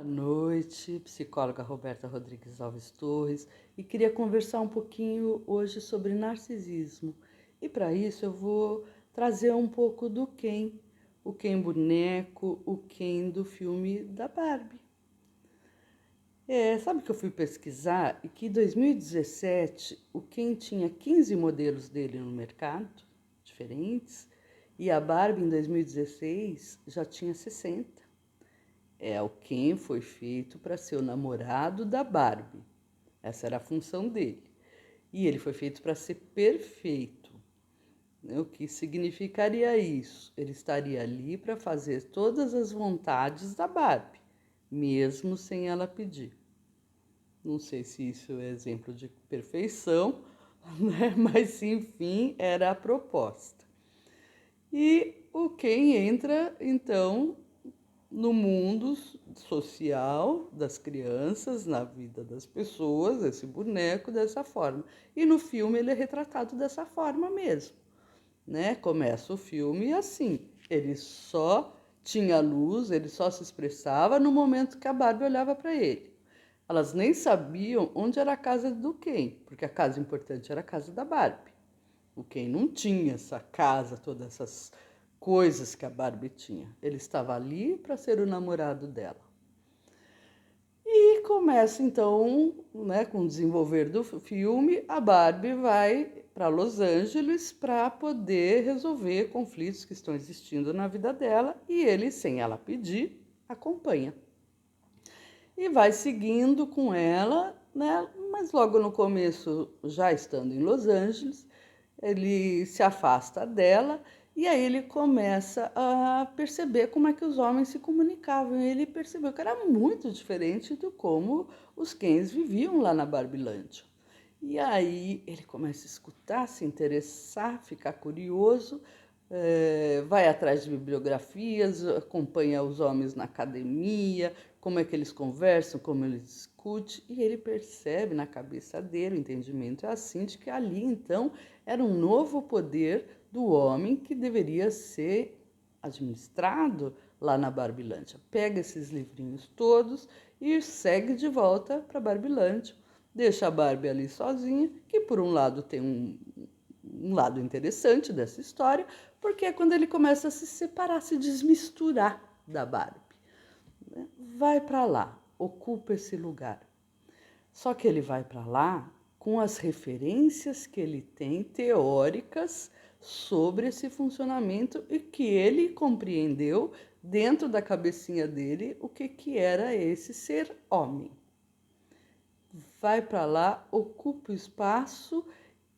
Boa noite, psicóloga Roberta Rodrigues Alves Torres, e queria conversar um pouquinho hoje sobre narcisismo. E para isso eu vou trazer um pouco do Ken, o Ken boneco, o Ken do filme da Barbie. Sabe que eu fui pesquisar e que em 2017 o Ken tinha 15 modelos dele no mercado, diferentes, e a Barbie em 2016 já tinha 60. O Ken foi feito para ser o namorado da Barbie. Essa era a função dele. E ele foi feito para ser perfeito. O que significaria isso? Ele estaria ali para fazer todas as vontades da Barbie, mesmo sem ela pedir. Não sei se isso é exemplo de perfeição, né? Mas enfim, era a proposta. E o Ken entra, então, no mundo social das crianças, na vida das pessoas, esse boneco dessa forma. E no filme ele é retratado dessa forma mesmo, né? Começa o filme assim, ele só tinha luz, ele só se expressava no momento que a Barbie olhava para ele. Elas nem sabiam onde era a casa do Ken, porque a casa importante era a casa da Barbie. O Ken não tinha essa casa, todas essas coisas que a Barbie tinha. Ele estava ali para ser o namorado dela. E começa então, né, com o desenvolver do filme, a Barbie vai para Los Angeles para poder resolver conflitos que estão existindo na vida dela e ele, sem ela pedir, acompanha. E vai seguindo com ela, né? Mas logo no começo, já estando em Los Angeles, ele se afasta dela e aí ele começa a perceber como é que os homens se comunicavam. E ele percebeu que era muito diferente do como os Kens viviam lá na Barbilândia. E aí ele começa a escutar, se interessar, ficar curioso, vai atrás de bibliografias, acompanha os homens na academia, como é que eles conversam, como eles discutem, e ele percebe na cabeça dele, o entendimento é assim, de que ali então era um novo poder do homem que deveria ser administrado lá na Barbilândia. Pega esses livrinhos todos e segue de volta para Barbilândia. Deixa a Barbie ali sozinha, que por um lado tem um lado interessante dessa história, porque é quando ele começa a se separar, se desmisturar da Barbie. Vai para lá, ocupa esse lugar. Só que ele vai para lá com as referências que ele tem teóricas sobre esse funcionamento e que ele compreendeu dentro da cabecinha dele o que era esse ser homem. Vai para lá, ocupa o espaço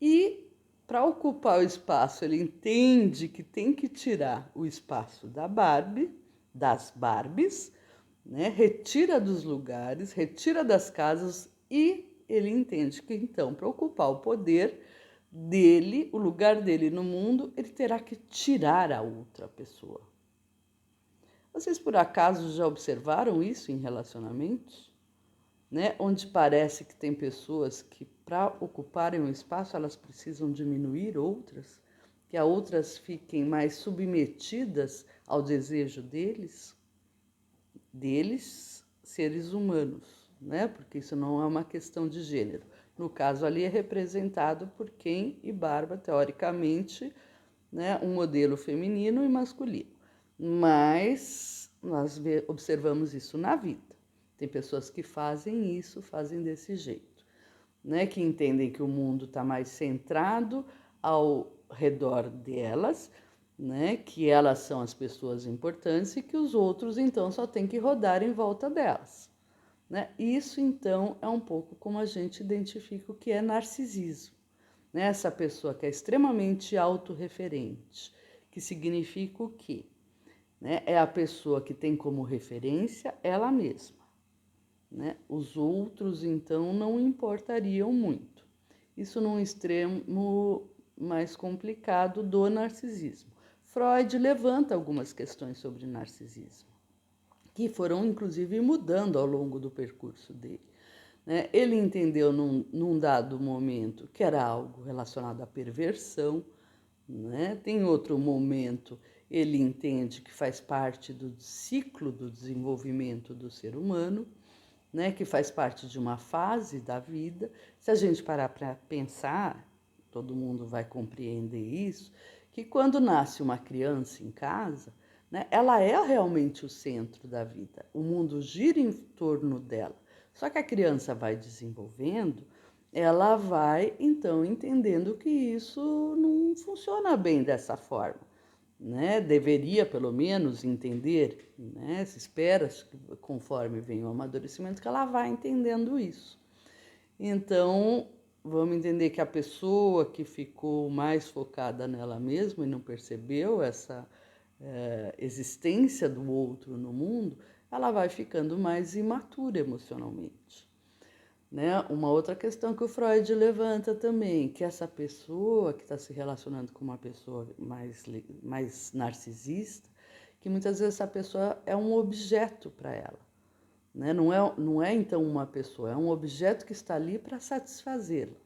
e para ocupar o espaço, ele entende que tem que tirar o espaço da Barbie, das Barbies, né? Retira dos lugares, retira das casas e ele entende que então, para ocupar o poder dele, o lugar dele no mundo, ele terá que tirar a outra pessoa. Vocês por acaso já observaram isso em relacionamentos? Né? Onde parece que tem pessoas que, para ocuparem um espaço, elas precisam diminuir outras, que as outras fiquem mais submetidas ao desejo deles, seres humanos, né? Porque isso não é uma questão de gênero. No caso ali é representado por Ken e Barbie, teoricamente, né? Um modelo feminino e masculino. Mas nós observamos isso na vida. Tem pessoas que fazem isso, fazem desse jeito, né? Que entendem que o mundo está mais centrado ao redor delas, né? Que elas são as pessoas importantes e que os outros então só tem que rodar em volta delas, né? Isso então é um pouco como a gente identifica o que é narcisismo, né? Essa pessoa que é extremamente autorreferente, que significa o quê? Né? É a pessoa que tem como referência ela mesma. Né? Os outros, então, não importariam muito. Isso num extremo mais complicado do narcisismo. Freud levanta algumas questões sobre narcisismo, que foram, inclusive, mudando ao longo do percurso dele. Né? Ele entendeu num dado momento que era algo relacionado à perversão, né? Tem outro momento ele entende que faz parte do ciclo do desenvolvimento do ser humano, né, que faz parte de uma fase da vida. Se a gente parar para pensar, todo mundo vai compreender isso, que quando nasce uma criança em casa, né, ela é realmente o centro da vida. O mundo gira em torno dela. Só que a criança vai desenvolvendo, ela vai então entendendo que isso não funciona bem dessa forma, né? Deveria pelo menos entender, né? Se espera, conforme vem o amadurecimento, que ela vai entendendo isso. Então, vamos entender que a pessoa que ficou mais focada nela mesma e não percebeu essa existência do outro no mundo, ela vai ficando mais imatura emocionalmente. Né? Uma outra questão que o Freud levanta também, que essa pessoa que está se relacionando com uma pessoa mais narcisista, que muitas vezes essa pessoa é um objeto para ela. Né? Não é então uma pessoa, é um objeto que está ali para satisfazê-la.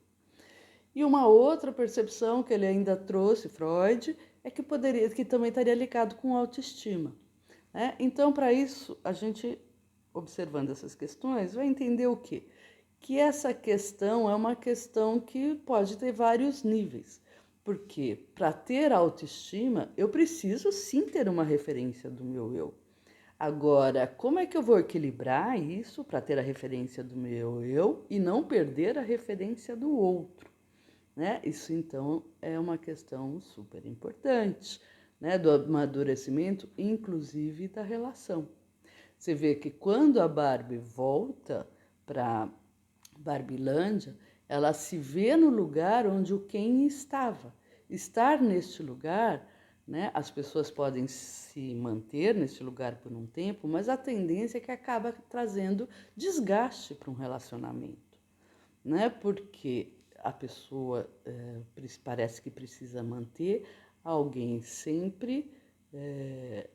E uma outra percepção que ele ainda trouxe, Freud, é que também estaria ligado com autoestima. Né? Então, para isso, a gente, observando essas questões, vai entender o quê? Que essa questão é uma questão que pode ter vários níveis. Porque para ter autoestima, eu preciso sim ter uma referência do meu eu. Agora, como é que eu vou equilibrar isso para ter a referência do meu eu e não perder a referência do outro? Né? Isso então é uma questão super importante, né? Do amadurecimento, inclusive da relação. Você vê que quando a Barbie volta para Barbilândia, ela se vê no lugar onde o Ken estava. Estar neste lugar, né, as pessoas podem se manter neste lugar por um tempo, mas a tendência é que acaba trazendo desgaste para um relacionamento, né? Porque a pessoa parece que precisa manter alguém sempre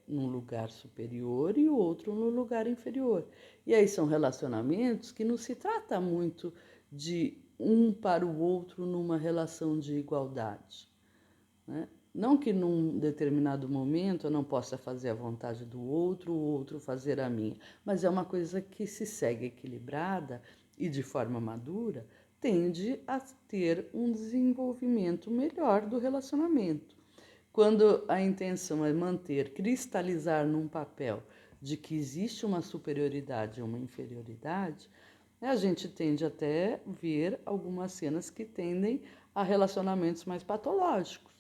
num lugar superior e o outro no lugar inferior. E aí são relacionamentos que não se trata muito de um para o outro numa relação de igualdade, né? Não que num determinado momento eu não possa fazer a vontade do outro, o outro fazer a minha, mas é uma coisa que se segue equilibrada e de forma madura, tende a ter um desenvolvimento melhor do relacionamento. Quando a intenção é manter, cristalizar num papel de que existe uma superioridade e uma inferioridade, a gente tende até ver algumas cenas que tendem a relacionamentos mais patológicos,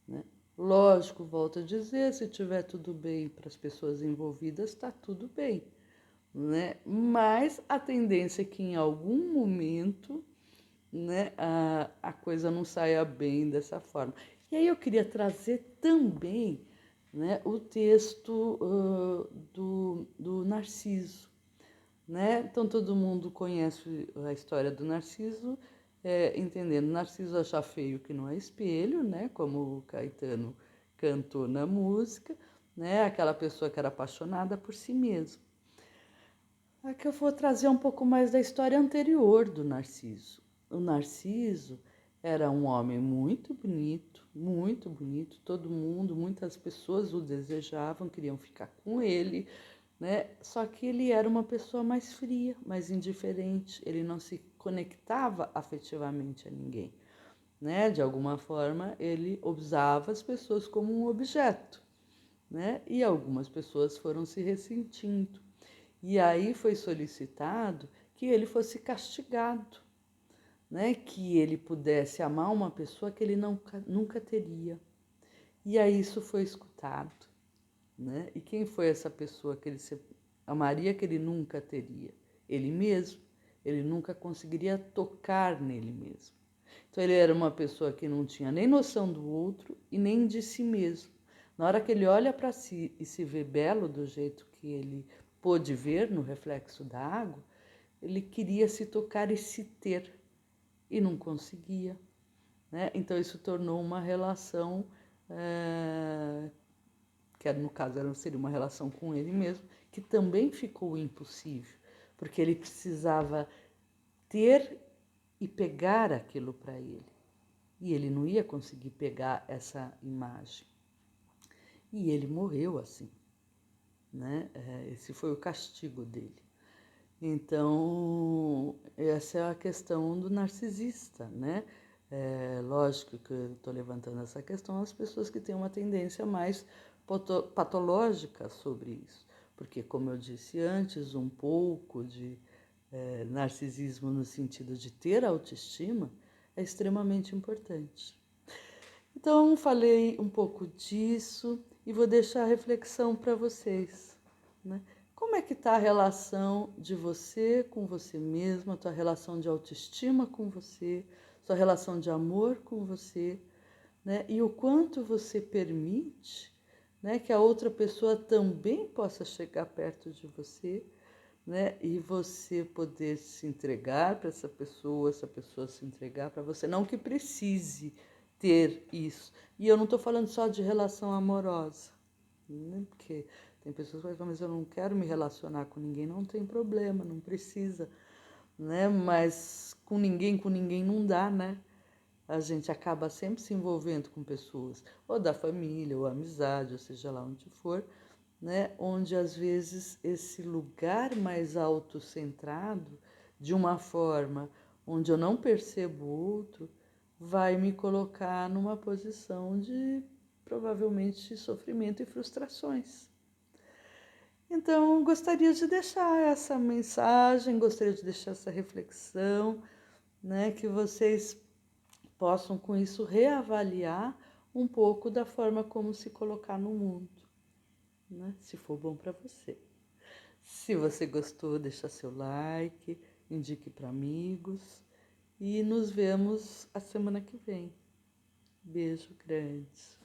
né? Lógico, volto a dizer, se tiver tudo bem para as pessoas envolvidas, está tudo bem, né? Mas a tendência é que em algum momento, né, a coisa não saia bem dessa forma. E aí eu queria trazer também, né, o texto do Narciso. Né? Então todo mundo conhece a história do Narciso, entendendo Narciso achar feio que não é espelho, né? Como o Caetano cantou na música, né? Aquela pessoa que era apaixonada por si mesma. Aqui eu vou trazer um pouco mais da história anterior do Narciso. O Narciso era um homem muito bonito, todo mundo, muitas pessoas o desejavam, queriam ficar com ele, né? Só que ele era uma pessoa mais fria, mais indiferente, ele não se conectava afetivamente a ninguém, né? De alguma forma, ele usava as pessoas como um objeto, né? E algumas pessoas foram se ressentindo. E aí foi solicitado que ele fosse castigado, né? Que ele pudesse amar uma pessoa que ele nunca teria. E aí isso foi escutado, né? E quem foi essa pessoa que ele amaria que ele nunca teria? Ele mesmo. Ele nunca conseguiria tocar nele mesmo. Então ele era uma pessoa que não tinha nem noção do outro e nem de si mesmo. Na hora que ele olha para si e se vê belo do jeito que ele pôde ver no reflexo da água, ele queria se tocar e se ter e não conseguia, né? Então isso tornou uma relação que no caso seria uma relação com ele mesmo, que também ficou impossível, porque ele precisava ter e pegar aquilo para ele. E ele não ia conseguir pegar essa imagem. E ele morreu assim, né? Esse foi o castigo dele. Então, essa é a questão do narcisista, né? Lógico que eu estou levantando essa questão às pessoas que têm uma tendência mais patológica sobre isso. Porque, como eu disse antes, um pouco de narcisismo no sentido de ter autoestima é extremamente importante. Então, falei um pouco disso e vou deixar a reflexão para vocês, né? Como é que está a relação de você com você mesmo, a tua relação de autoestima com você, sua relação de amor com você, né? E o quanto você permite, né, que a outra pessoa também possa chegar perto de você, né? E você poder se entregar para essa pessoa se entregar para você. Não que precise ter isso. E eu não estou falando só de relação amorosa, né? Porque tem pessoas que falam, mas eu não quero me relacionar com ninguém. Não tem problema, não precisa, né? Mas com ninguém não dá, né? A gente acaba sempre se envolvendo com pessoas, ou da família, ou amizade, ou seja lá onde for, né? Onde às vezes esse lugar mais autocentrado, de uma forma onde eu não percebo o outro, vai me colocar numa posição de provavelmente sofrimento e frustrações. Então, gostaria de deixar essa mensagem, gostaria de deixar essa reflexão, né, que vocês possam com isso reavaliar um pouco da forma como se colocar no mundo, né, se for bom para você. Se você gostou, deixa seu like, indique para amigos e nos vemos a semana que vem. Beijo grande.